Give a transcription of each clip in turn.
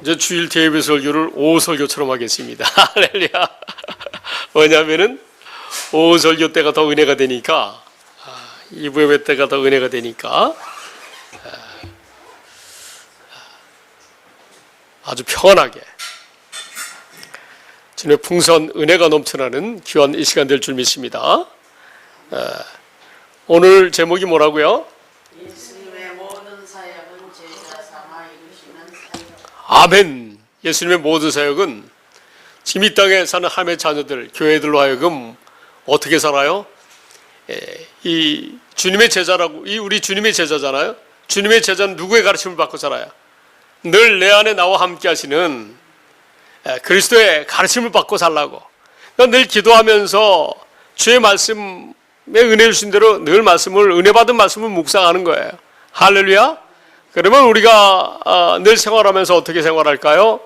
이제 주일 예배 설교를 오후 설교처럼 하겠습니다. 할렐루야. 왜냐하면은 오후 설교 때가 더 은혜가 되니까, 2부 예배 때가 더 은혜가 되니까 아주 평안하게 주님의 풍성한 은혜가 넘쳐나는 귀한 이 시간 될 줄 믿습니다. 오늘 제목이 뭐라고요? 예수님의 모든 사역은 제자 삼아 이루시는 사역. 아멘. 예수님의 모든 사역은 지금 이 땅에 사는 하나님의 자녀들, 교회들로 하여금 어떻게 살아요? 이 주님의 제자라고, 우리 주님의 제자잖아요. 주님의 제자는 누구의 가르침을 받고 살아요? 늘 내 안에 나와 함께 하시는 그리스도의 가르침을 받고 살라고. 그러니까 늘 기도하면서 주의 말씀에 은혜 주신 대로 늘 말씀을, 은혜 받은 말씀을 묵상하는 거예요. 할렐루야. 그러면 우리가 늘 생활하면서 어떻게 생활할까요?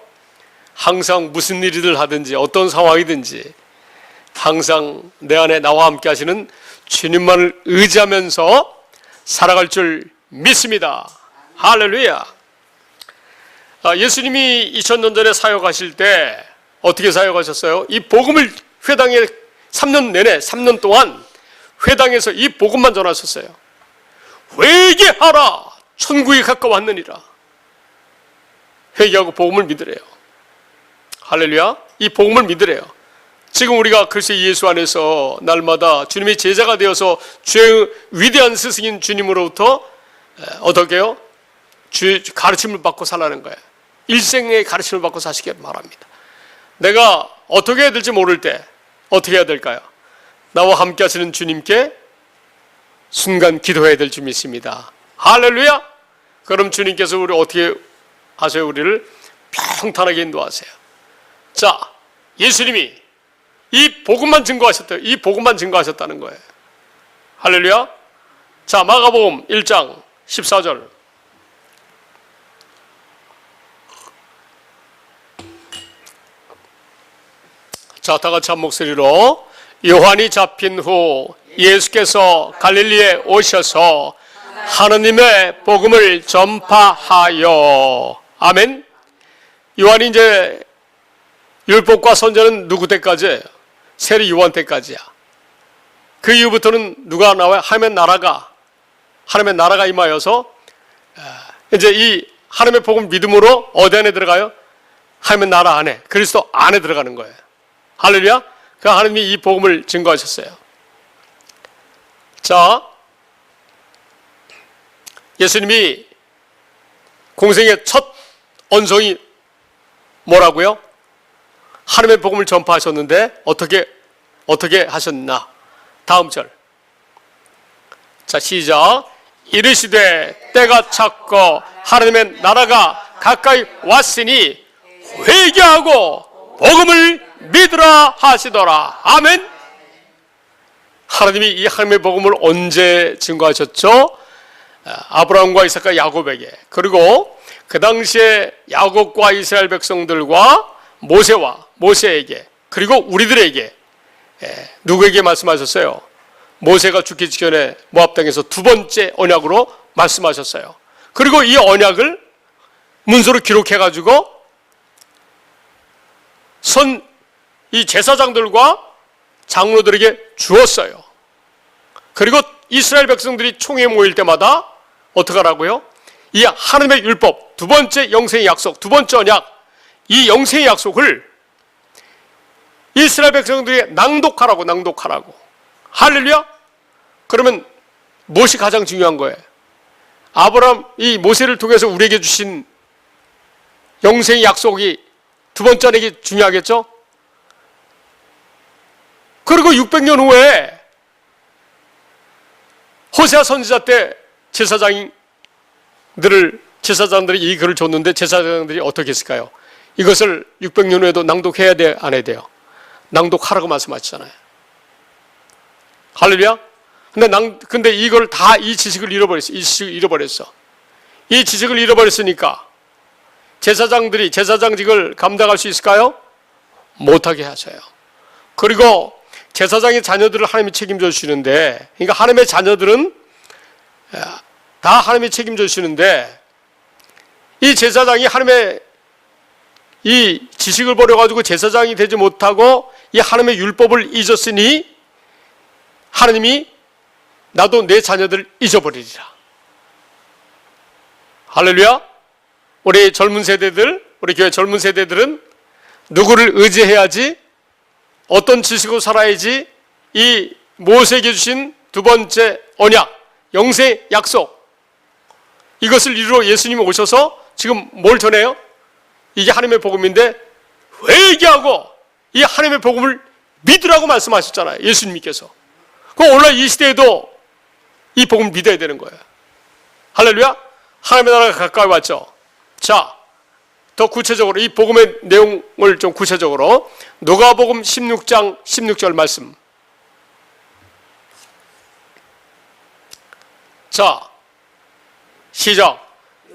항상 무슨 일이든 하든지 어떤 상황이든지 항상 내 안에 나와 함께 하시는 주님만을 의지하면서 살아갈 줄 믿습니다. 할렐루야. 예수님이 2000년 전에 사역하실 때 어떻게 사역하셨어요? 이 복음을 회당에 3년 내내 3년 동안 회당에서 이 복음만 전하셨어요. 회개하라, 천국이 가까웠느니라. 회개하고 복음을 믿으래요. 할렐루야. 이 복음을 믿으래요. 지금 우리가 그리스도 예수 안에서 날마다 주님의 제자가 되어서 주의 위대한 스승인 주님으로부터 어떻게 해요? 주의 가르침을 받고 살라는 거예요. 일생의 가르침을 받고 사시길 바랍니다. 내가 어떻게 해야 될지 모를 때 어떻게 해야 될까요? 나와 함께 하시는 주님께 순간 기도해야 될 줄 믿습니다. 할렐루야. 그럼 주님께서 우리 어떻게 하세요? 우리를 평탄하게 인도하세요. 자, 예수님이 이 복음만 증거하셨대요. 이 복음만 증거하셨다는 거예요. 할렐루야. 자, 마가복음 1장 14절. 자, 다 같이 한 목소리로. 요한이 잡힌 후 예수께서 갈릴리에 오셔서 하느님의 복음을 전파하여. 아멘. 요한이 이제 율법과 선지자는 누구 때까지예요? 세례 요한 때까지야. 그 이후부터는 누가 나와요? 하나님의 나라가 임하여서 이제 이 하나님의 복음 믿음으로 어디 안에 들어가요? 하나님의 나라 안에, 그리스도 안에 들어가는 거예요. 할렐루야. 그 하나님이 이 복음을 증거하셨어요. 자, 예수님이 공생의 첫 언성이 뭐라고요? 하나님의 복음을 전파하셨는데 어떻게 하셨나? 다음 절. 자, 시작. 이르시되 때가 찼고 하나님의 나라가 가까이 왔으니 회개하고 복음을 믿으라 하시더라. 아멘. 하나님이 이 하나님의 복음을 언제 증거하셨죠? 아브라함과 이삭과 야곱에게, 그리고 그 당시에 야곱과 이스라엘 백성들과 모세에게, 그리고 우리들에게 누구에게 말씀하셨어요? 모세가 죽기 직전에 모압 땅에서 두 번째 언약으로 말씀하셨어요. 그리고 이 언약을 문서로 기록해가지고 이 제사장들과 장로들에게 주었어요. 그리고 이스라엘 백성들이 총회 모일 때마다 어떻게 하라고요? 이 하나님의 율법, 두 번째 영생의 약속, 두 번째 언약, 이 영생의 약속을 이스라엘 백성들이 낭독하라고. 할렐루야. 그러면 무엇이 가장 중요한 거예요? 이 모세를 통해서 우리에게 주신 영생의 약속이 두 번째 언약이 중요하겠죠? 그리고 600년 후에 호세아 선지자 때 제사장들이 이 글을 줬는데 제사장들이 어떻게 했을까요? 이것을 600년 후에도 낭독해야 돼, 안 해야 돼요? 낭독하라고 말씀하시잖아요. 할렐루야. 근데 이걸 다 이 지식을 잃어버렸어. 이 지식을 잃어버렸으니까 제사장직을 감당할 수 있을까요? 못하게 하셔요. 그리고 제사장의 자녀들을 하나님이 책임져 주시는데, 그러니까 하나님의 자녀들은 다 하나님이 책임져 주시는데 이 제사장이 하나님의 이 지식을 버려가지고 제사장이 되지 못하고 이 하나님의 율법을 잊었으니 하나님이 나도 내 자녀들을 잊어버리리라. 할렐루야. 우리 젊은 세대들, 우리 교회 젊은 세대들은 누구를 의지해야지, 어떤 지식으로 살아야지 이 모세에게 주신 두 번째 언약, 영생 약속, 이것을 이루러 예수님이 오셔서 지금 뭘 전해요? 이게 하나님의 복음인데 회개하고 이 하나님의 복음을 믿으라고 말씀하셨잖아요, 예수님께서. 그럼 오늘 이 시대에도 이 복음을 믿어야 되는 거예요. 할렐루야. 하나님의 나라가 가까이 왔죠. 자, 더 구체적으로 이 복음의 내용을 좀 구체적으로 누가복음 16장 16절 말씀. 자, 시작.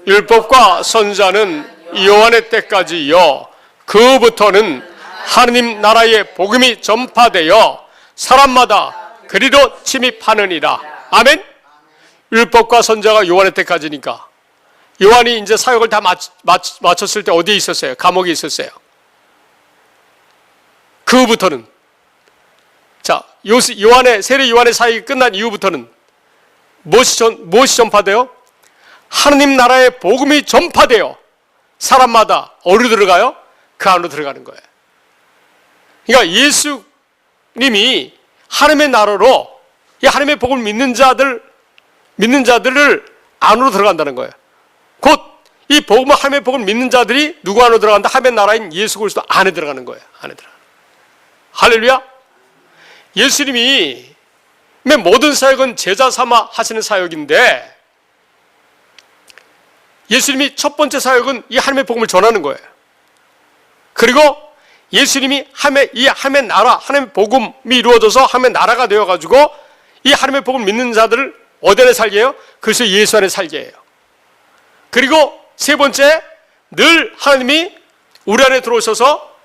율법과 선지자는 요한의 때까지요, 그부터는 하느님 나라의 복음이 전파되어 사람마다 그리로 침입하느니라. 아멘. 율법과 선지자가 요한의 때까지니까, 요한이 이제 사역을 다 마쳤을 때 어디에 있었어요? 감옥에 있었어요. 그부터는, 자, 요한의 세례 요한의 사역이 끝난 이후부터는 무엇이 전파돼요? 하느님 나라의 복음이 전파돼요. 사람마다 어디로 들어가요? 그 안으로 들어가는 거예요. 그러니까 예수님이 하나님의 나라로 이 하나님의 복음을 믿는 자들을 안으로 들어간다는 거예요. 곧 이 복음을, 하나님의 복음을 믿는 자들이 누구 안으로 들어간다? 하나님의 나라인 예수 그리스도 안에 들어가는 거예요. 안에 들어가. 할렐루야. 예수님이 모든 사역은 제자 삼아 하시는 사역인데, 예수님이 첫 번째 사역은 이 하나님의 복음을 전하는 거예요. 그리고 예수님이 이 하나님의 나라, 하나님의 복음이 이루어져서 하나님의 나라가 되어가지고 이 하나님의 복음을 믿는 자들을 어디 안에 살게 해요? 그래서 예수 안에 살게 해요. 그리고 세 번째, 늘 하나님이 우리 안에 들어오셔서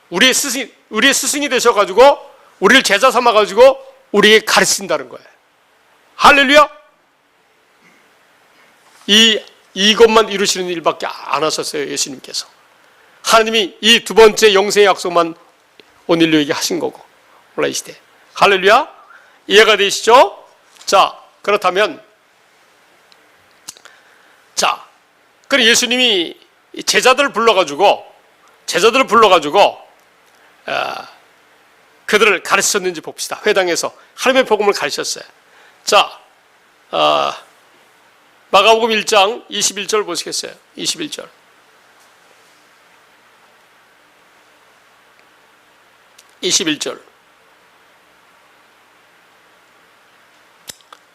우리의 스승이 되셔가지고 우리를 제자 삼아가지고 우리에게 가르친다는 거예요. 할렐루야. 이것만 이루시는 일밖에 안 하셨어요, 예수님께서. 하나님이 이 두 번째 영생의 약속만 온 인류에게 하신 거고, 오늘 이 시대. 할렐루야. 이해가 되시죠? 자, 그렇다면, 자, 그럼 예수님이 제자들을 불러가지고 그들을 가르쳤는지 봅시다. 회당에서 하나님의 복음을 가르쳤어요. 자, 마가복음 1장 21절 보시겠어요? 21절.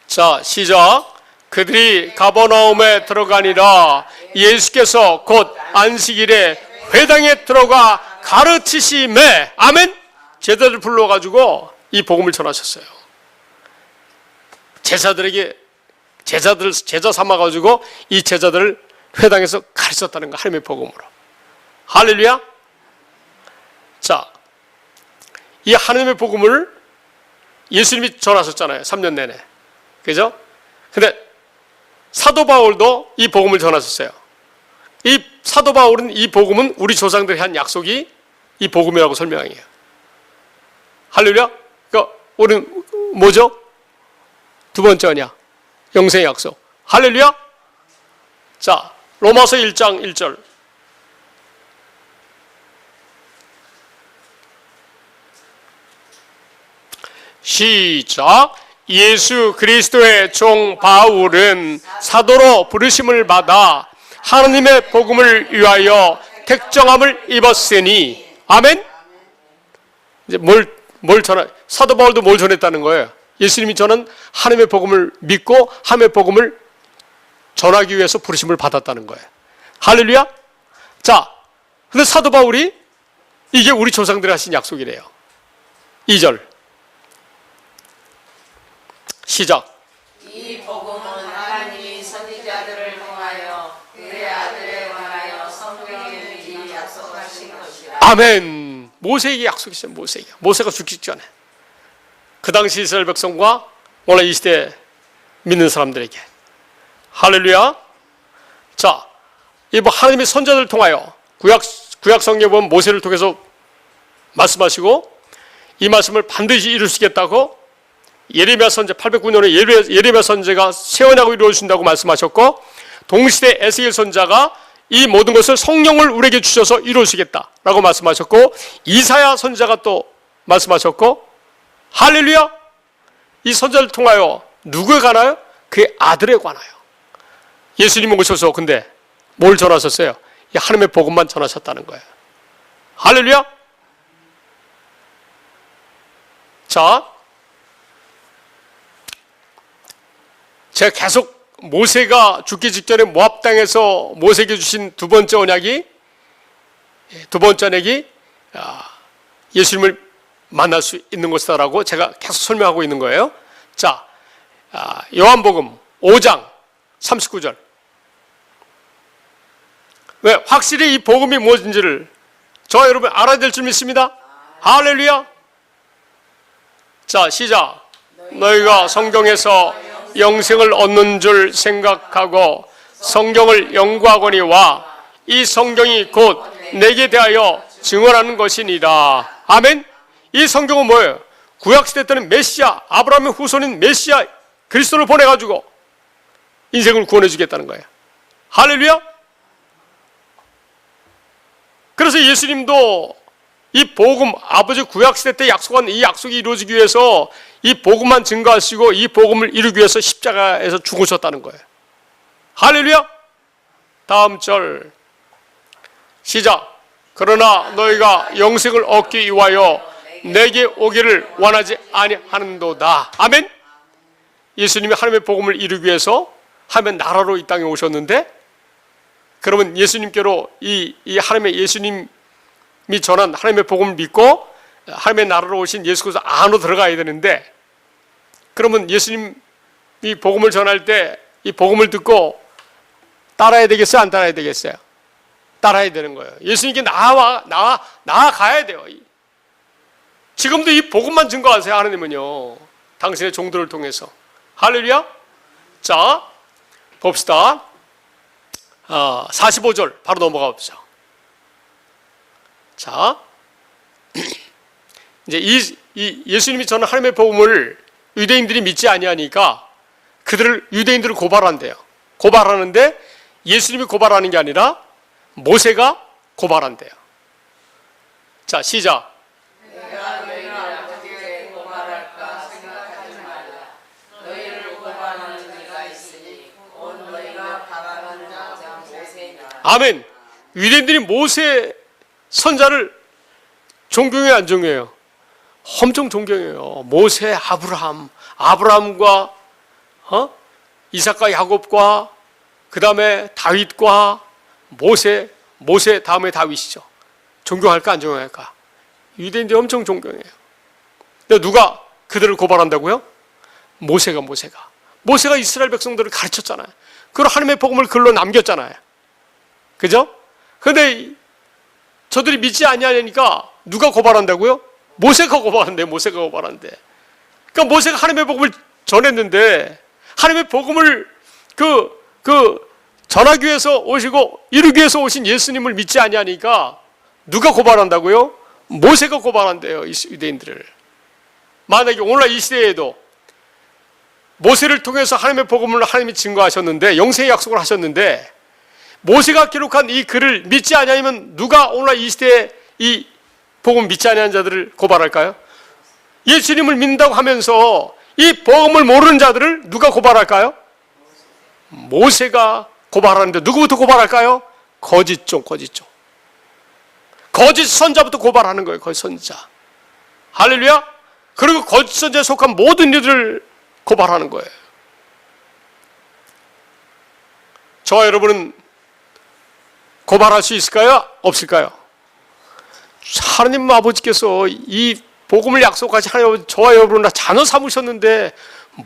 자, 시작. 그들이 가버나움에 들어가니라. 예수께서 곧 안식일에 회당에 들어가 가르치시매. 아멘. 제자들 불러가지고 이 복음을 전하셨어요. 제자 삼아가지고 이 제자들을 회당에서 가르쳤다는 거, 하나님의 복음으로. 할렐루야. 자, 이 하나님의 복음을 예수님이 전하셨잖아요, 3년 내내. 그죠? 근데 사도 바울도 이 복음을 전하셨어요. 이 사도 바울은 이 복음은 우리 조상들이 한 약속이 이 복음이라고 설명해요. 할렐루야. 그러니까 우리는 뭐죠? 두 번째 언약, 영생의 약속. 할렐루야. 자, 로마서 1장 1절. 시작. 예수 그리스도의 종 바울은 사도로 부르심을 받아 하나님의 복음을 위하여 택정함을 입었으니. 아멘. 이제 뭘 전하? 사도 바울도 뭘 전했다는 거예요? 예수님이 전한 하나님의 복음을 믿고 하나님의 복음을 전하기 위해서 부르심을 받았다는 거예요. 할렐루야. 자, 근데 사도 바울이 이게 우리 조상들이 하신 약속이래요. 2절. 시작. 이 복음은 하나님이 선지자들을 통하여 그의 아들에 관하여 성경에 미리 약속하신 것이라. 아멘. 모세에게 약속했어요. 모세가 죽기 전에. 그 당시 이스라엘 백성과 오늘 이 시대 믿는 사람들에게. 할렐루야. 자, 이 뭐 하나님의 선자들을 통하여 구약 성경에 보면 모세를 통해서 말씀하시고 이 말씀을 반드시 이루시겠다고 예레미야 선제 809년에 예레미야 선제가 세원하고 이루어진다고 말씀하셨고 동시대 에스겔 선자가 이 모든 것을 성령을 우리에게 주셔서 이루시겠다라고 말씀하셨고 이사야 선자가 또 말씀하셨고 할렐루야 이 선자를 통하여 누구에 관하여? 그의 아들에 관하여 예수님을 오셔서 근데 뭘 전하셨어요? 이 하나님의 복음만 전하셨다는 거예요. 할렐루야. 자, 제가 계속 모세가 죽기 직전에 모압 땅에서 모세에게 주신 두 번째 언약이 예수님을 만날 수 있는 것이다라고 제가 계속 설명하고 있는 거예요. 자, 요한복음 5장 39절. 왜? 확실히 이 복음이 무엇인지를 저와 여러분 알아야 될 줄 믿습니다. 할렐루야. 자, 시작. 너희가 성경에서 영생을 얻는 줄 생각하고 성경을 연구하거니와 이 성경이 곧 내게 대하여 증언하는 것이니라. 아멘. 이 성경은 뭐예요? 구약시대 때는 메시아, 아브라함의 후손인 메시아 그리스도를 보내가지고 인생을 구원해 주겠다는 거예요. 할렐루야. 그래서 예수님도 이 복음, 아버지 구약시대 때 약속한 이 약속이 이루어지기 위해서 이 복음만 증거하시고 이 복음을 이루기 위해서 십자가에서 죽으셨다는 거예요. 할렐루야. 다음 절 시작. 그러나 너희가 영생을 얻기 위하여 내게 오기를 원하지 아니하는도다. 아멘. 예수님이 하나님의 복음을 이루기 위해서 하나님의 나라로 이 땅에 오셨는데 그러면 예수님께로 이 하나님의 예수님이 전한 하나님의 복음을 믿고 하나님의 나라로 오신 예수 그리스도 안으로 들어가야 되는데 그러면 예수님이 복음을 전할 때 이 복음을 듣고 따라야 되겠어요? 안 따라야 되겠어요? 따라야 되는 거예요. 예수님께 나아가야 돼요. 지금도 이 복음만 증거하세요. 하나님은요. 당신의 종들을 통해서. 할렐루야. 자, 봅시다. 45절 바로 넘어가 봅시다. 자, 이제 이 예수님이 전한 하나님의 복음을 유대인들이 믿지 아니하니까 그들을 유대인들을 고발한대요. 고발하는데 예수님이 고발하는 게 아니라 모세가 고발한대요. 자, 시작. 내가 너희를 어떻게 고발할까 생각하지 말라. 너희를 고발하는 이가 있으니 곧 너희가 바라는 자 모세니라. 아멘. 유대인들이 모세 선자를 존경해요, 안 존경해요? 엄청 존경해요. 모세, 아브라함과 이삭과 야곱과 그 다음에 다윗과 모세 다음에 다윗이죠. 존경할까 안 존경할까? 유대인들이 엄청 존경해요. 근데 누가 그들을 고발한다고요? 모세가 이스라엘 백성들을 가르쳤잖아요. 그리고 하나님의 복음을 글로 남겼잖아요. 그죠? 근데 저들이 믿지 아니하니까 누가 고발한다고요? 모세가 고발한대. 그러니까 모세가 하나님의 복음을 전했는데 하나님의 복음을 전하기 위해서 오시고 이루기 위해서 오신 예수님을 믿지 아니하니까 누가 고발한다고요? 모세가 고발한대요. 유대인들을. 만약에 오늘날 이 시대에도 모세를 통해서 하나님의 복음을 하나님이 증거하셨는데 영생의 약속을 하셨는데 모세가 기록한 이 글을 믿지 아니하면 누가 오늘날 이 시대에 이 복음 믿지 아니하는 자들을 고발할까요? 예수님을 믿는다고 하면서 이 복음을 모르는 자들을 누가 고발할까요? 모세가 고발하는데 누구부터 고발할까요? 거짓종. 거짓 선자부터 고발하는 거예요. 거짓 선자. 할렐루야. 그리고 거짓 선자에 속한 모든 이들을 고발하는 거예요. 저와 여러분은 고발할 수 있을까요? 없을까요? 하나님 아버지께서 이 복음을 약속하신 하나님 아버지 저와 여러분을 다 자녀 삼으셨는데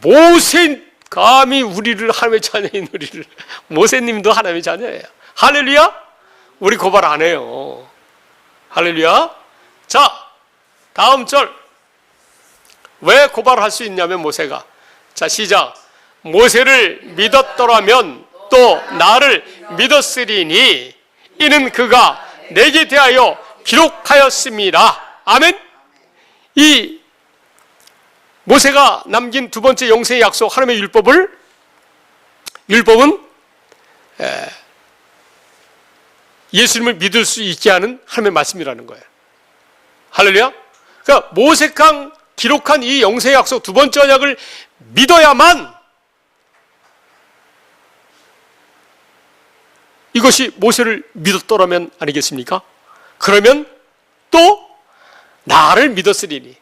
모세 감히 우리를 하나님의 자녀인 우리를 모세님도 하나님의 자녀예요. 할렐루야. 우리 고발 안 해요. 할렐루야. 자, 다음 절. 왜 고발할 수 있냐면 모세가. 자, 시작. 모세를 믿었더라면 또 나를 믿었으리니 이는 그가 내게 대하여 기록하였습니다. 아멘. 이 모세가 남긴 두 번째 영생의 약속, 하나님의 율법은 예수님을 믿을 수 있게 하는 하나님의 말씀이라는 거예요. 할렐루야. 그러니까 모세가 기록한 이 영생의 약속 두 번째 언약을 믿어야만 이것이 모세를 믿었더라면 아니겠습니까? 그러면 또 나를 믿었으리니,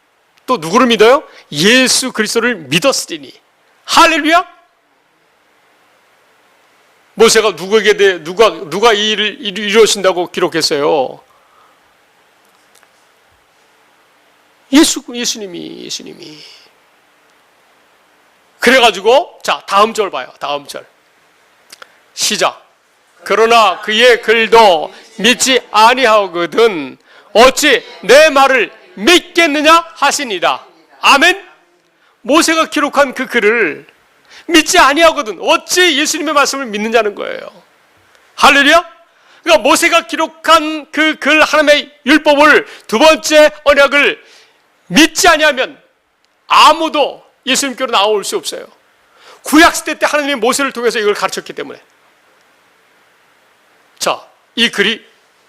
또 누구를 믿어요? 예수 그리스도를 믿었으리니. 할렐루야. 모세가 누구에게 대해 누가 이 일을 이루신다고 기록했어요? 예수님이. 그래가지고 자, 다음 절 봐요. 다음 절 시작. 그러나 그의 글도 믿지 아니하거든 어찌 내 말을 믿겠느냐 하시니라. 아멘. 모세가 기록한 그 글을 믿지 아니하거든 어찌 예수님의 말씀을 믿느냐는 거예요. 할렐루야. 그러니까 모세가 기록한 그 글 하나님의 율법을, 두 번째 언약을 믿지 아니하면 아무도 예수님께로 나올 수 없어요. 구약시대 때 하나님이 모세를 통해서 이걸 가르쳤기 때문에. 자, 이 글이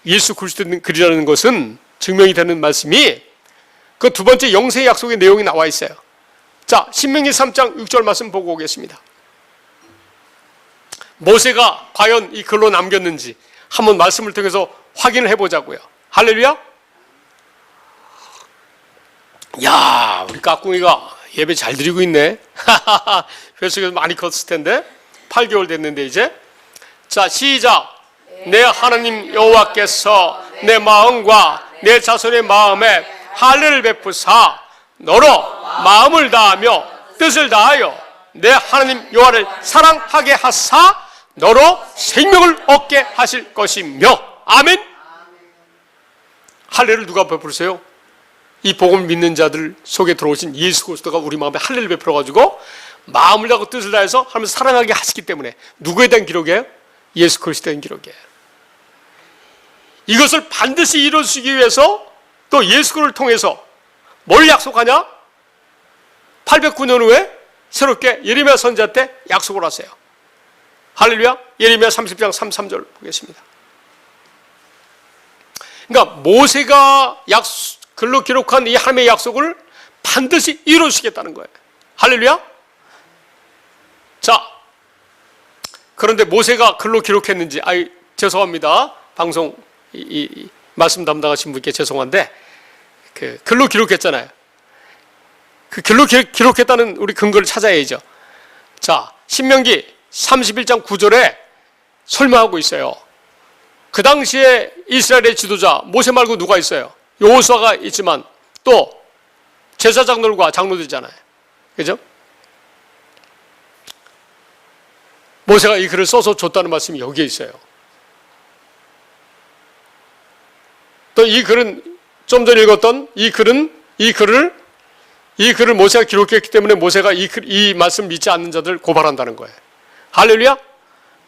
예수 그리스도의 글이라는 것은 증명이 되는 말씀이 그 두 번째 영생의 약속의 내용이 나와 있어요. 자, 신명기 3장 6절 말씀 보고 오겠습니다. 모세가 과연 이 글로 남겼는지 한번 말씀을 통해서 확인을 해보자고요. 할렐루야. 야, 우리 까꿍이가 예배 잘 드리고 있네. 뱃속에서 많이 컸을 텐데 8개월 됐는데 이제. 자, 시작. 내 하나님 여호와께서 내 마음과 내 자손의 마음에 할례를 베푸사 너로 마음을 다하며 뜻을 다하여 내 하나님 여호와를 사랑하게 하사 너로 생명을 얻게 하실 것이며. 아멘. 할례를 누가 베풀으세요? 이 복음을 믿는 자들 속에 들어오신 예수 그리스도가 우리 마음에 할례를 베풀어 가지고 마음을 다하고 뜻을 다해서 하나님을 사랑하게 하시기 때문에 누구에 대한 기록이에요? 예수 그리스도에 대한 기록이에요. 이것을 반드시 이루시기 위해서 또 예수 그리스도를 통해서 뭘 약속하냐? 809년 후에 새롭게 예레미야 선지자 때 약속을 하세요. 할렐루야. 예레미야 30장 33절 보겠습니다. 그러니까 모세가 글로 기록한 이 하나님의 약속을 반드시 이루시겠다는 거예요. 할렐루야. 자, 그런데 모세가 글로 기록했는지, 죄송합니다. 방송 이 말씀 담당하신 분께 죄송한데 그 글로 기록했잖아요. 그 글로 기록했다는 우리 근거를 찾아야죠. 자, 신명기 31장 9절에 설명하고 있어요. 그 당시에 이스라엘의 지도자 모세 말고 누가 있어요? 여호수아가 있지만 또 제사장들과 장로들이잖아요. 그죠? 모세가 이 글을 써서 줬다는 말씀이 여기에 있어요. 또 이 글은 좀 전에 읽었던 이 글을 모세가 기록했기 때문에 모세가 이 말씀 믿지 않는 자들 고발한다는 거예요. 할렐루야.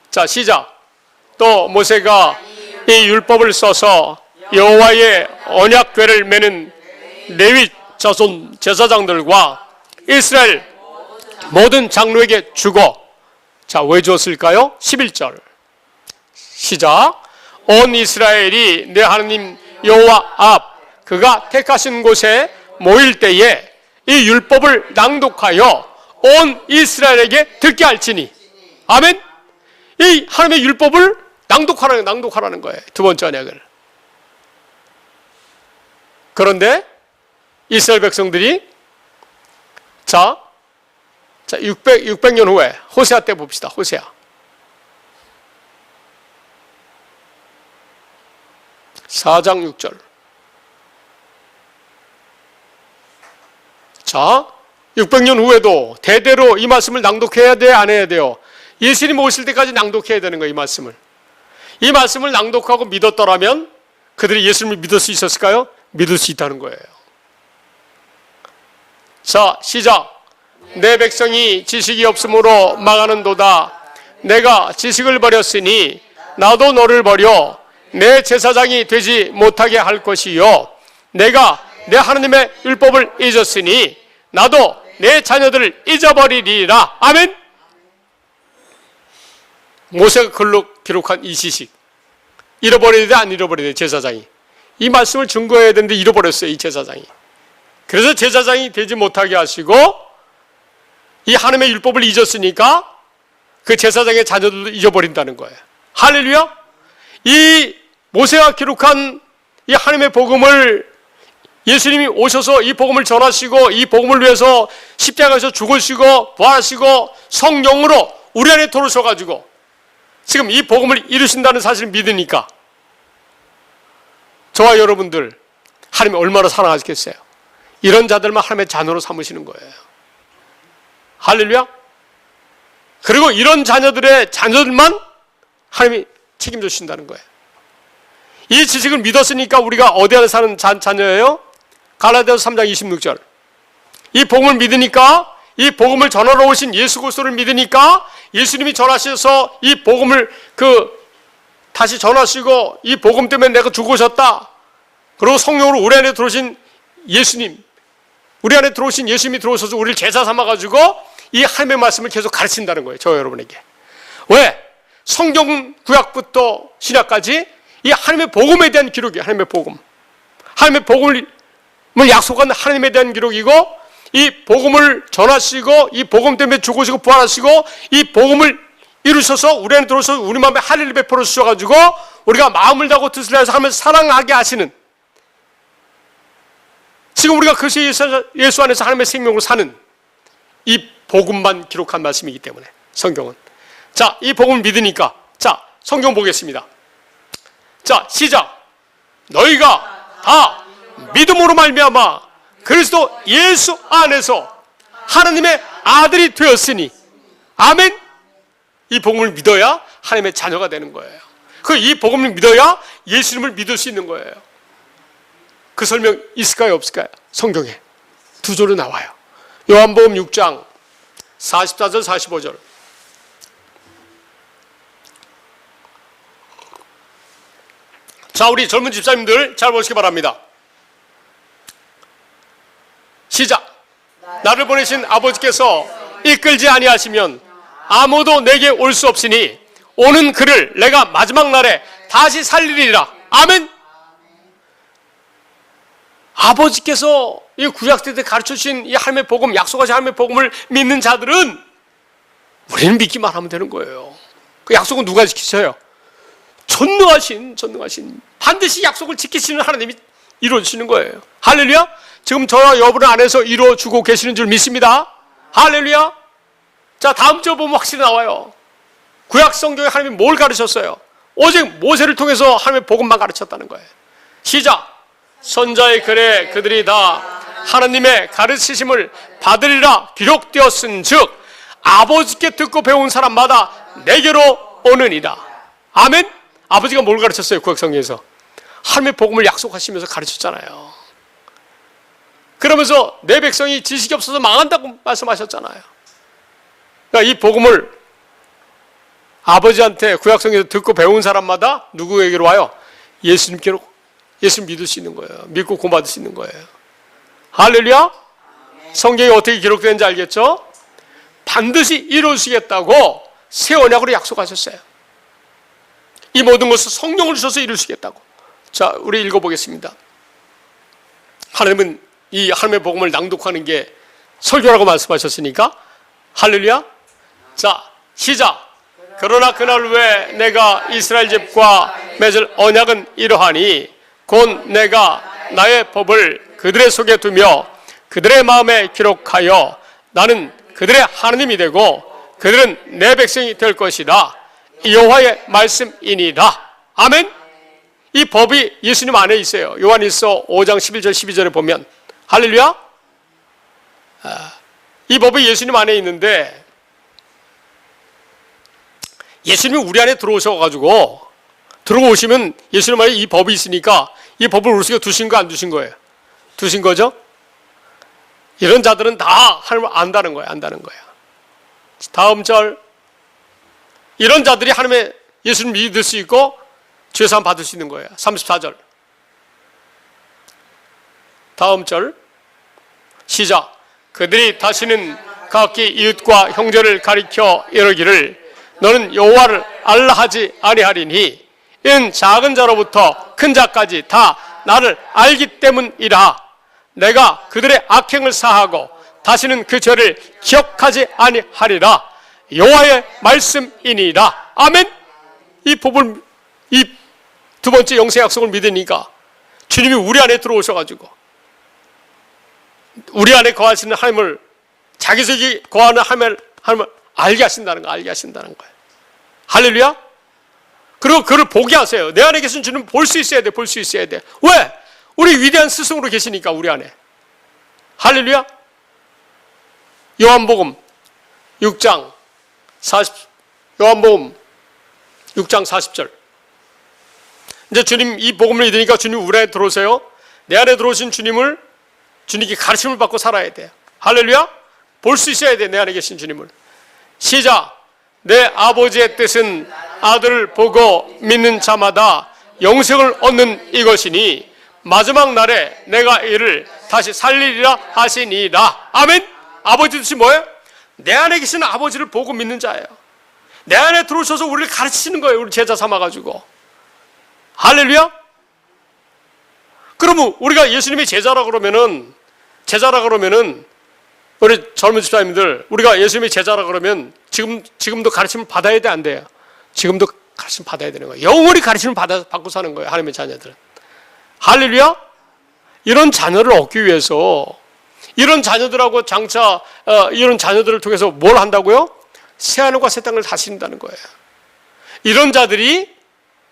자, 시작. 또 모세가 이 율법을 써서 여호와의 언약궤를 메는 레위 자손 제사장들과 이스라엘 모든 장로에게 주고. 자, 왜 주었을까요? 11절 시작. 온 이스라엘이 내 하나님 여호와 앞 그가 택하신 곳에 모일 때에 이 율법을 낭독하여 온 이스라엘에게 듣게 할지니. 아멘. 이 하나님의 율법을 낭독하라는 거예요. 두 번째 언약을. 그런데 이스라엘 백성들이 600년 후에 호세아 때 봅시다. 호세아 4장 6절. 자, 600년 후에도 대대로 이 말씀을 낭독해야 돼, 안 해야 돼요? 예수님 오실 때까지 낭독해야 되는 거예요. 이 말씀을 낭독하고 믿었더라면 그들이 예수님을 믿을 수 있었을까요? 믿을 수 있다는 거예요. 자, 시작. 내 백성이 지식이 없으므로 망하는도다. 내가 지식을 버렸으니 나도 너를 버려 내 제사장이 되지 못하게 할 것이요 내가 내 하나님의 율법을 잊었으니 나도 내 자녀들을 잊어버리리라. 아멘. 모세가 글로 기록한 이 지식, 잃어버려야 돼 안 잃어버려야 돼? 제사장이 이 말씀을 증거해야 되는데 잃어버렸어요, 이 제사장이. 그래서 제사장이 되지 못하게 하시고 이 하나님의 율법을 잊었으니까 그 제사장의 자녀들도 잊어버린다는 거예요. 할렐루야. 이 모세가 기록한 이 하나님의 복음을 예수님이 오셔서 이 복음을 전하시고 이 복음을 위해서 십자가에서 죽으시고 부활하시고 성령으로 우리 안에 들어오셔가지고 지금 이 복음을 이루신다는 사실을 믿으니까 저와 여러분들 하나님이 얼마나 사랑하시겠어요. 이런 자들만 하나님의 자녀로 삼으시는 거예요. 할렐루야. 그리고 이런 자녀들만 하나님이 책임져 주신다는 거예요. 이 지식을 믿었으니까 우리가 어디 안에 사는 자녀예요? 갈라디아서 3장 26절. 이 복음을 믿으니까, 이 복음을 전하러 오신 예수 그리스도를 믿으니까 예수님이 전하셔서 이 복음을 다시 전하시고 이 복음 때문에 내가 죽으셨다. 그리고 성령으로 우리 안에 들어오신 예수님, 우리 안에 들어오신 예수님이 들어오셔서 우리를 제자 삼아가지고 이 하나님의 말씀을 계속 가르친다는 거예요. 저 여러분에게. 왜? 성경 구약부터 신약까지 이 하나님의 복음에 대한 기록이 하나님의 복음. 하나님의 복음을 약속한 하나님에 대한 기록이고 이 복음을 전하시고 이 복음 때문에 죽으시고 부활하시고 이 복음을 이루셔서 우리 안에 들어서 우리 마음에 할례를 베풀어 주셔가지고 우리가 마음을 다하고 뜻을 다해서 하면서 사랑하게 하시는, 지금 우리가 그리스도 예수 안에서 하나님의 생명으로 사는 이 복음만 기록한 말씀이기 때문에 성경은. 자, 이 복음을 믿으니까 자, 성경 보겠습니다. 자, 시작. 너희가 다 믿음으로 말미암아 그리스도 예수 안에서 하나님의 아들이 되었으니. 아멘. 이 복음을 믿어야 하나님의 자녀가 되는 거예요. 이 복음을 믿어야 예수님을 믿을 수 있는 거예요. 그 설명 있을까요, 없을까요? 성경에 두 절로 나와요. 요한복음 6장 44절 45절. 자, 우리 젊은 집사님들 잘 보시기 바랍니다. 시작. 나를 보내신 아버지께서 이끌지 아니하시면 아무도 내게 올 수 없으니 오는 그를 내가 마지막 날에 다시 살리리라. 아멘. 아버지께서 이 구약시대 때 가르쳐주신 이 하나님의 복음, 약속하신 하나님의 복음을 믿는 자들은 우리는 믿기만 하면 되는 거예요. 그 약속은 누가 지키셔요? 전능하신 반드시 약속을 지키시는 하나님이 이루어주시는 거예요. 할렐루야. 지금 저와 여러분 안에서 이루어주고 계시는 줄 믿습니다. 할렐루야. 자, 다음 절 보면 확실히 나와요. 구약 성경에 하나님이 뭘 가르쳤어요? 오직 모세를 통해서 하나님의 복음만 가르쳤다는 거예요. 시작. 선자의 글에 그들이 다 하나님의 가르치심을 받으리라 기록되었은즉 아버지께 듣고 배운 사람마다 내게로 오느니라. 아멘. 아버지가 뭘 가르쳤어요? 구약 성경에서 하나님의 복음을 약속하시면서 가르쳤잖아요. 그러면서 내 백성이 지식이 없어서 망한다고 말씀하셨잖아요. 그러니까 이 복음을 아버지한테 구약성경에서 듣고 배운 사람마다 누구에게로 와요? 예수님께로, 예수님 믿을 수 있는 거예요. 믿고 구원받을 수 있는 거예요. 할렐루야. 성경이 어떻게 기록되는지 알겠죠? 반드시 이루시겠다고 새 언약으로 약속하셨어요. 이 모든 것을 성령을 주셔서 이루시겠다고. 자, 우리 읽어보겠습니다. 하나님은 이 하나님의 복음을 낭독하는 게 설교라고 말씀하셨으니까 할렐루야. 자, 시작. 그러나 그날 후에 내가 이스라엘 집과 맺을 언약은 이러하니 곧 내가 나의 법을 그들의 속에 두며 그들의 마음에 기록하여 나는 그들의 하나님이 되고 그들은 내 백성이 될 것이다. 여호와의 말씀이니라. 아멘. 이 법이 예수님 안에 있어요. 요한일서 5장 11절 12절에 보면 할렐루야. 이 법이 예수님 안에 있는데 예수님이 우리 안에 들어오셔가지고 들어오시면 예수님 안에 이 법이 있으니까 이 법을 우리 속에 두신 거 안 두신 거예요? 두신 거죠? 이런 자들은 다 하나님을 안다는 거예요. 안다는 거예요. 다음 절. 이런 자들이 하나님의 예수를 믿을 수 있고 죄사함 받을 수 있는 거예요. 34절 다음 절 시작. 그들이 다시는 각기 이웃과 형제를 가리켜 이르기를 너는 여호와를 알라 하지 아니하리니 이는 작은 자로부터 큰 자까지 다 나를 알기 때문이라. 내가 그들의 악행을 사하고 다시는 그 죄를 기억하지 아니하리라. 여호와의 말씀이니라. 아멘. 이 법을, 이 두 번째 영생 약속을 믿으니까 주님이 우리 안에 들어오셔가지고 우리 안에 거하시는 하나님을, 자기 속에 거하는 하나님을 알게 하신다는 거예요. 할렐루야. 그리고 그를 보게 하세요. 내 안에 계신 주님 볼 수 있어야 돼. 볼 수 있어야 돼. 왜? 우리 위대한 스승으로 계시니까 우리 안에. 할렐루야. 요한복음 6장 40절. 이제 주님 이 복음을 믿으니까 주님 우리 안에 들어오세요. 내 안에 들어오신 주님을, 주님께 가르침을 받고 살아야 돼요. 할렐루야. 볼 수 있어야 돼. 내 안에 계신 주님을. 시작. 내 아버지의 뜻은 아들을 보고 믿는 자마다 영생을 얻는 이것이니 마지막 날에 내가 이를 다시 살리리라 하시니라. 아멘. 아버지 뜻이 뭐예요? 내 안에 계시는 아버지를 보고 믿는 자예요. 내 안에 들어오셔서 우리를 가르치시는 거예요. 우리 제자 삼아가지고. 할렐루야. 그러면 우리가 예수님이 제자라 그러면은 우리 젊은 집사님들, 우리가 예수님이 제자라 그러면 지금도 가르침을 받아야 돼, 안 돼요? 지금도 가르침 받아야 되는 거예요. 영원히 가르침을 받고 사는 거예요. 하나님의 자녀들은. 할렐루야. 이런 자녀를 얻기 위해서 이런 자녀들하고 장차 이런 자녀들을 통해서 뭘 한다고요? 새하늘과 새 땅을 다스린다는 거예요. 이런 자들이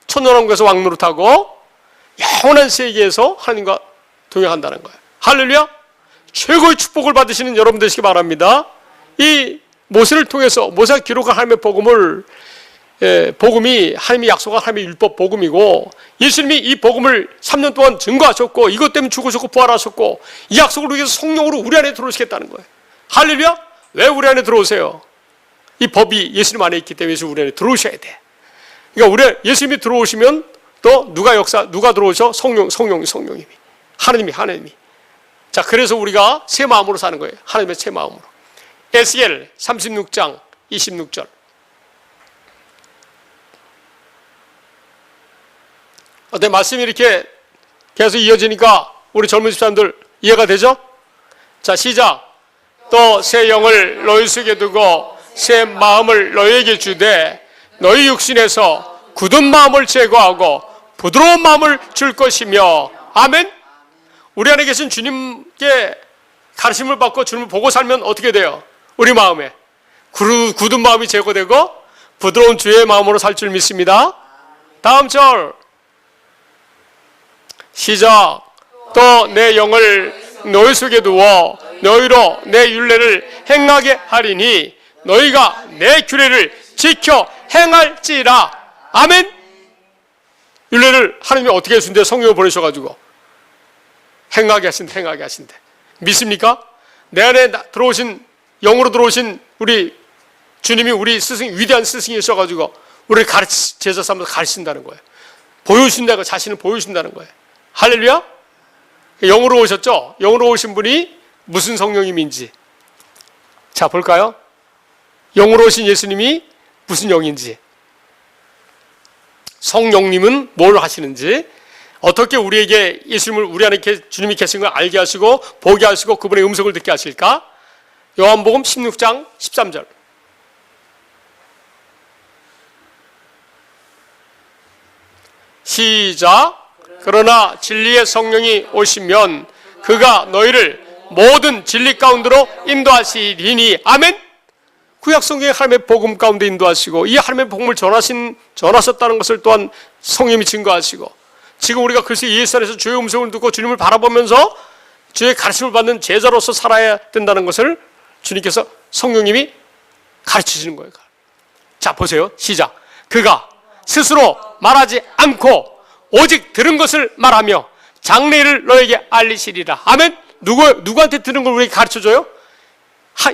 천년왕국에서 왕노릇하고 영원한 세계에서 하나님과 동행한다는 거예요. 할렐루야. 최고의 축복을 받으시는 여러분 되시기 바랍니다. 이 모세를 통해서 모세가 기록한 하나님의 복음이 하나님이 약속한 하나님의 율법 복음이고, 예수님이 이 복음을 3년 동안 증거하셨고, 이것 때문에 죽으셨고 부활하셨고, 이 약속을 위해서 성령으로 우리 안에 들어오시겠다는 거예요. 할렐루야. 왜 우리 안에 들어오세요? 이 법이 예수님 안에 있기 때문에 우리 안에 들어오셔야 돼. 그러니까 예수님이 들어오시면 또 누가 들어오셔? 성령님이. 하나님이. 자, 그래서 우리가 새 마음으로 사는 거예요. 하나님의 새 마음으로. 에스겔 36장 26절. 어때? 말씀이 이렇게 계속 이어지니까 우리 젊은 집사람들 이해가 되죠? 자, 시작. 또 새 영을 너희 속에 두고 새 마음을 너희에게 주되 너희 육신에서 굳은 마음을 제거하고 부드러운 마음을 줄 것이며. 아멘. 우리 안에 계신 주님께 가르침을 받고 주님을 보고 살면 어떻게 돼요? 우리 마음에 굳은 마음이 제거되고 부드러운 주의 마음으로 살 줄 믿습니다. 다음 절 시작. 또 내 영을 너희 속에 두어 너희로 내 율례를 행하게 하리니 너희가 내 규례를 지켜 행할지라. 아멘. 율례를 하나님이 어떻게 해주신대? 성령을 보내셔가지고 행하게 하신대. 믿습니까? 내 안에 들어오신, 영으로 들어오신 우리 주님이 우리 스승, 위대한 스승이셔가지고 우리를 제자 삼아서 가르친다는 거예요. 보여주신다고, 자신을 보여주신다는 거예요. 할렐루야. 영으로 오셨죠? 영으로 오신 분이 무슨 성령님인지 자 볼까요? 영으로 오신 예수님이 무슨 영인지, 성령님은 뭘 하시는지, 어떻게 우리에게 예수님을, 우리 안에 주님이 계신 걸 알게 하시고 보게 하시고 그분의 음성을 듣게 하실까? 요한복음 16장 13절. 시작. 그러나 진리의 성령이 오시면 그가 너희를 모든 진리 가운데로 인도하시리니. 아멘. 구약성경의 하나님의 복음 가운데 인도하시고 이 하나님의 복음을 전하셨다는 것을 또한 성령님이 증거하시고, 지금 우리가 그리스도 예수 안에서 주의 음성을 듣고 주님을 바라보면서 주의 가르침을 받는 제자로서 살아야 된다는 것을 주님께서, 성령님이 가르치시는 거예요. 자 보세요. 시작. 그가 스스로 말하지 않고 오직 들은 것을 말하며 장래일을 너에게 알리시리라. 아멘. 누구한테 들은 걸 우리에게 가르쳐줘요?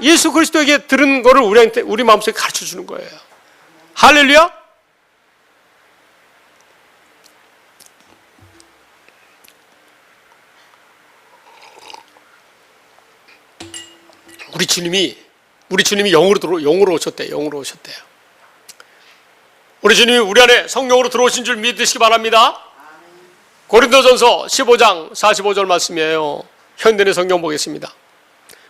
예수 그리스도에게 들은 거를 우리 마음속에 가르쳐주는 거예요. 할렐루야. 우리 주님이 영으로 오셨대요. 우리 주님이 우리 안에 성령으로 들어오신 줄 믿으시기 바랍니다. 고린도전서 15장 45절 말씀이에요. 현대인 성경 보겠습니다.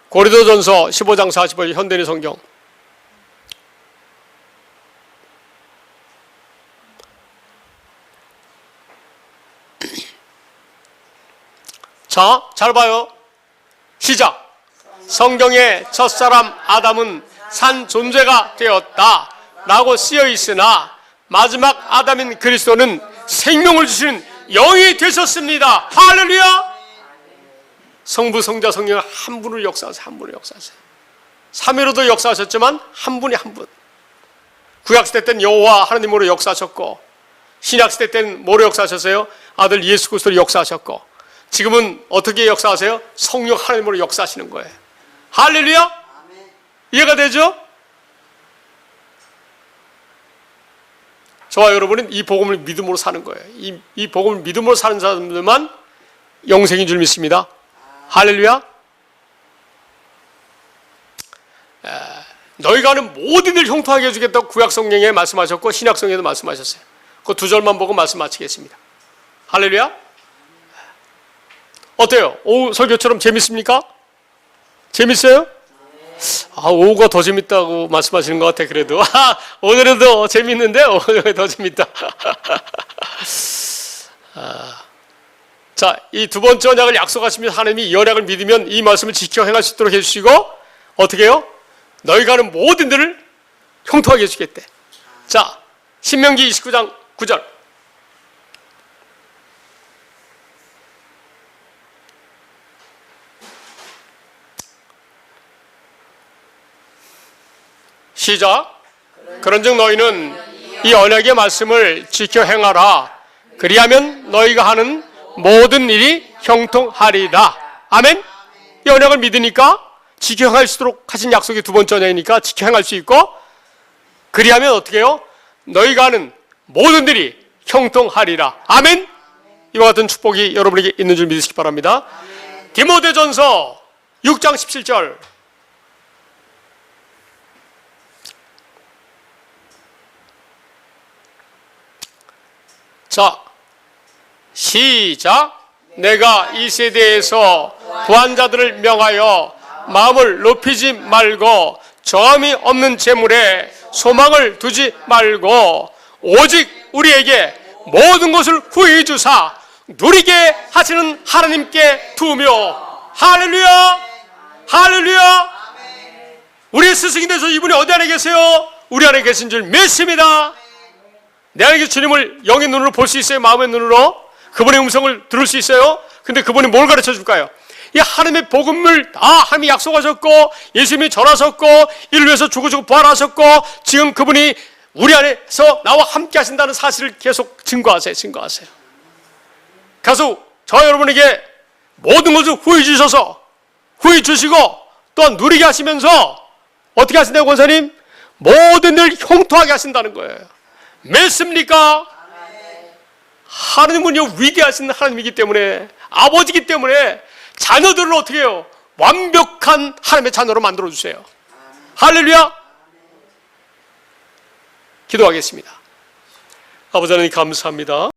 고린도전서 15장 45절 현대인 성경. 자, 잘 봐요. 시작. 성경의 첫사람 아담은 산 존재가 되었다 라고 쓰여 있으나 마지막 아담인 그리스도는 생명을 주시는 영이 되셨습니다. 할렐루야. 성부, 성자, 성령 한 분을 역사하세요. 삼위로도 역사하셨지만 한 분이 한 분. 구약시대 때는 여호와 하나님으로 역사하셨고, 신약시대 때는 뭐로 역사하셨어요? 아들 예수 그리스도로 역사하셨고, 지금은 어떻게 역사하세요? 성령 하나님으로 역사하시는 거예요. 할렐루야. 이해가 되죠? 저와 여러분은 이 복음을 믿음으로 사는 거예요. 이 복음을 믿음으로 사는 사람들만 영생인 줄 믿습니다. 할렐루야. 너희가 하는 모든 일 형통하게 해주겠다고 구약 성경에 말씀하셨고 신약 성경에도 말씀하셨어요. 그 두 절만 보고 말씀 마치겠습니다. 할렐루야. 어때요? 오후 설교처럼 재밌습니까? 재밌어요? 오후가 더 재밌다고 말씀하시는 것 같아. 그래도 오늘은 더 재밌는데 오늘은 더 재밌다. 자, 이 두 번째 언약을 약속하시면 하나님이 이 언약을 믿으면 이 말씀을 지켜 행할 수 있도록 해주시고, 어떻게 해요? 너희가 하는 모든 일을 형통하게 해주겠대. 자, 신명기 29장 9절. 시작. 그런즉 너희는 이 언약의 말씀을 지켜 행하라. 그리하면 너희가 하는 모든 일이 형통하리라. 아멘. 이 언약을 믿으니까 지켜 행할 수 있도록 하신 약속이 두 번째 언약이니까 지켜 행할 수 있고, 그리하면 어떻게 해요? 너희가 하는 모든 일이 형통하리라. 아멘. 이와 같은 축복이 여러분에게 있는 줄 믿으시기 바랍니다. 디모데전서 6장 17절. 자, 시작. 내가 이 세대에서 부한 자들을 명하여 마음을 높이지 말고 저함이 없는 재물에 소망을 두지 말고 오직 우리에게 모든 것을 후히 주사 누리게 하시는 하나님께 두며. 할렐루야. 할렐루야. 우리의 스승이 되셔 이분이 어디 안에 계세요? 우리 안에 계신 줄 믿습니다. 내 안에 주님을 영의 눈으로 볼 수 있어요? 마음의 눈으로? 그분의 음성을 들을 수 있어요? 근데 그분이 뭘 가르쳐 줄까요? 이 하나님의 복음을 다 하나님이 약속하셨고, 예수님이 전하셨고, 이를 위해서 죽으시고 부활하셨고, 지금 그분이 우리 안에서 나와 함께 하신다는 사실을 계속 증거하세요. 가서 저 여러분에게 모든 것을 후히 주시고 또한 누리게 하시면서 어떻게 하신다고 권사님? 모든 일 형통하게 하신다는 거예요. 믿습니까? 하나님은 위대하신 하나님이기 때문에, 아버지이기 때문에 자녀들을 어떻게 해요? 완벽한 하나님의 자녀로 만들어주세요. 할렐루야. 기도하겠습니다. 아버지 하나님 감사합니다.